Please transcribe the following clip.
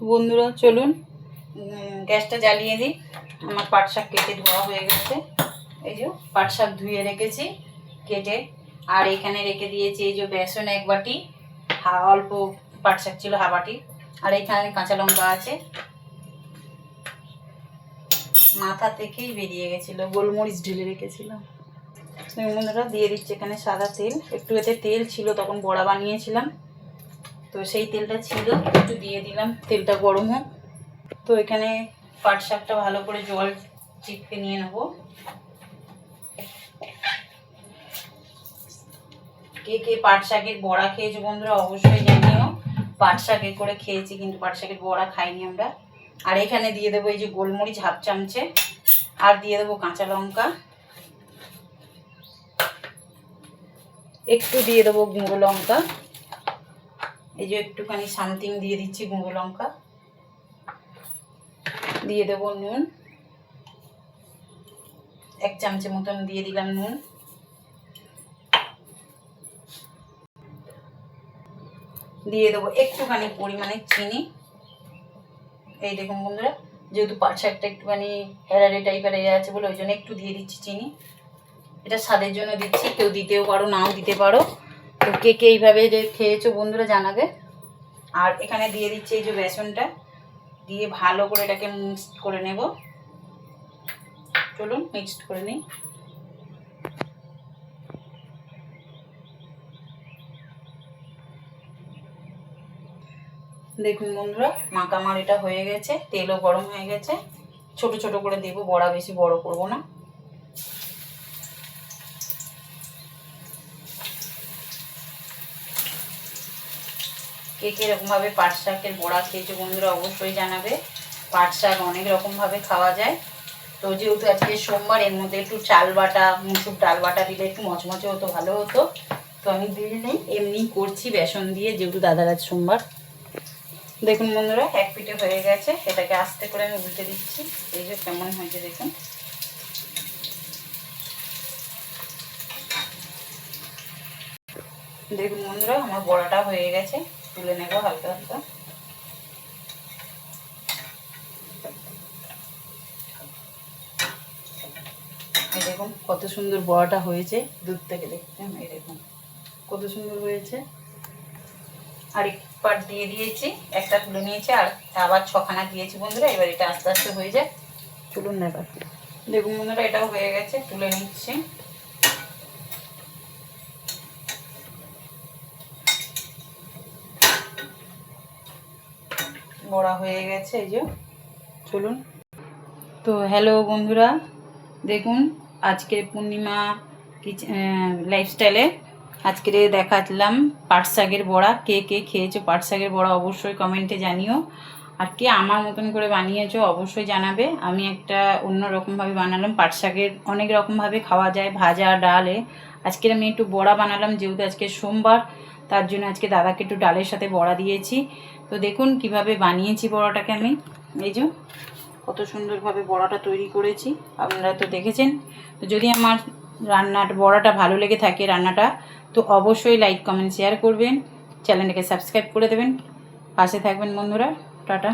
বন্ধুরা চলুন গ্যাসটা জ্বালিয়ে দিই। আমার পাট শাক কেটে ধোয়া হয়ে গেছে। এই যে পাট শাক ধুয়ে রেখেছি কেটে, আর এখানে রেখে দিয়েছি এই যে বেসন 1 বাটি, অল্প পাট শাক ছিল 1/2 বাটি, আর এখানে কাঁচা লঙ্কা আছে, মাথা থেকেই বেরিয়ে গেছিলো, গোলমরিচ ঢেলে রেখেছিলাম। বন্ধুরা দিয়ে দিচ্ছি এখানে সাদা তেল, একটু এতে তেল ছিল তখন বড়া বানিয়েছিলাম, তো সেই তেলটা ছিল, একটু দিয়ে দিলাম, তেলটা গরম হোক। তো এখানে পাট শাকটা ভালো করে জল চিপকে নিয়ে নেব। কে কে পাট শাকের বড়া খেয়েছো বন্ধুরা অবশ্যই জানিও। পাট শাকে করে খেয়েছি, কিন্তু পাট শাকের বড়া খাইনি আমরা। আর এখানে দিয়ে দেবো এই যে গোলমরিচ 1/2 চামচে, আর দিয়ে দেবো কাঁচা লঙ্কা, একটু দিয়ে দেবো গুঁড়ো লঙ্কা, এই যে একটুখানি সামথিং দিয়ে দিচ্ছি গুঁড়ো লঙ্কা, দিয়ে দেবো নুন, 1 চামচে মতন দিয়ে দিলাম নুন, দিয়ে দেবো একটুখানি পরিমাণে চিনি। এই দেখুন বন্ধুরা, যেহেতু পাট শাকটা একটুখানি হেরারে টাইপের আছে বলে ওই জন্য একটু দিয়ে দিচ্ছি চিনি। এটা স্বাদের জন্য দিচ্ছি, কেউ দিতেও পারো নাও দিতে পারো। তো কে কে এইভাবে খেয়েছো বন্ধুরা জানাবে। আর এখানে দিয়ে দিচ্ছি এই যে বেসনটা, দিয়ে ভালো করে এটাকে মিক্সড করে নেব। চলুন মিক্সড করে নিই। দেখুন বন্ধুরা মাখামার এটা হয়ে গেছে, তেলও গরম হয়ে গেছে। ছোট ছোট করে দেবো, বড়া বেশি বড় করব না। কে কে এরকমভাবে পাট শাকের বড়া খেয়েছে বন্ধুরা অবশ্যই জানাবে। পাট শাক অনেক রকমভাবে খাওয়া যায়। তো যেহেতু আজকে সোমবার, এর মধ্যে একটু চাল বাটা, মুসুর ডাল বাটা দিলে একটু মচমচে হতো, ভালো হতো। তো আমি দিইনি, এমনি করছি বেসন দিয়ে, যেহেতু দাদার আজ সোমবার। দেখুন বন্ধুরা 1 পিঠে হয়ে গেছে, এটাকে আস্তে করে আমি উল্টে দিচ্ছি। এই যে কেমন হয়েছে দেখুন। দেখুন বন্ধুরা আমার বড়াটা হয়ে গেছে, তুলে নেব হালকা হালকা। এই দেখুন কত সুন্দর বড়াটা হয়েছে, দূর থেকে দেখুন, এই দেখুন কত সুন্দর হয়েছে। আর এক পাট দিয়ে দিয়েছি, একটা তুলে নিয়েছি, আর আবার 6খানা দিয়েছি বন্ধুরা। এবার এটা আস্তে আস্তে হয়ে যায়, চলুন না এবার। দেখুন বন্ধুরা এটাও হয়ে গেছে, তুলে নিচ্ছি। বড়া হয়ে গেছে এই যে, চলুন। তো হ্যালো বন্ধুরা, দেখুন আজকের পূর্ণিমা লাইফস্টাইলে আজকে দেখালাম পাট শাকের বড়া। কে কে খেয়েছো পাট শাকের বড়া অবশ্যই কমেন্টে জানিও। আর কে আমার মতন করে বানিয়েছো অবশ্যই জানাবে। আমি একটা অন্য রকমভাবে বানালাম। পাট শাকের অনেক রকমভাবে খাওয়া যায়, ভাজা, ডালে। আজকের আমি একটু বড়া বানালাম, যেহেতু আজকে সোমবার, তার জন্য আজকে দাদাকে একটু ডালের সাথে বড়া দিয়েছি। তো দেখুন কিভাবে বানিয়েছি বড়াটাকে আমি। এই যে কত সুন্দরভাবে বড়াটা তৈরি করেছি, আপনারা তো দেখেছেন। তো যদি আমার বড়াটা ভালো লেগে থাকে রান্নাটা, তো অবশ্যই লাইক কমেন্ট শেয়ার করবেন, চ্যানেলটাকে সাবস্ক্রাইব করে দেবেন, পাশে থাকবেন বন্ধুরা। টাটা।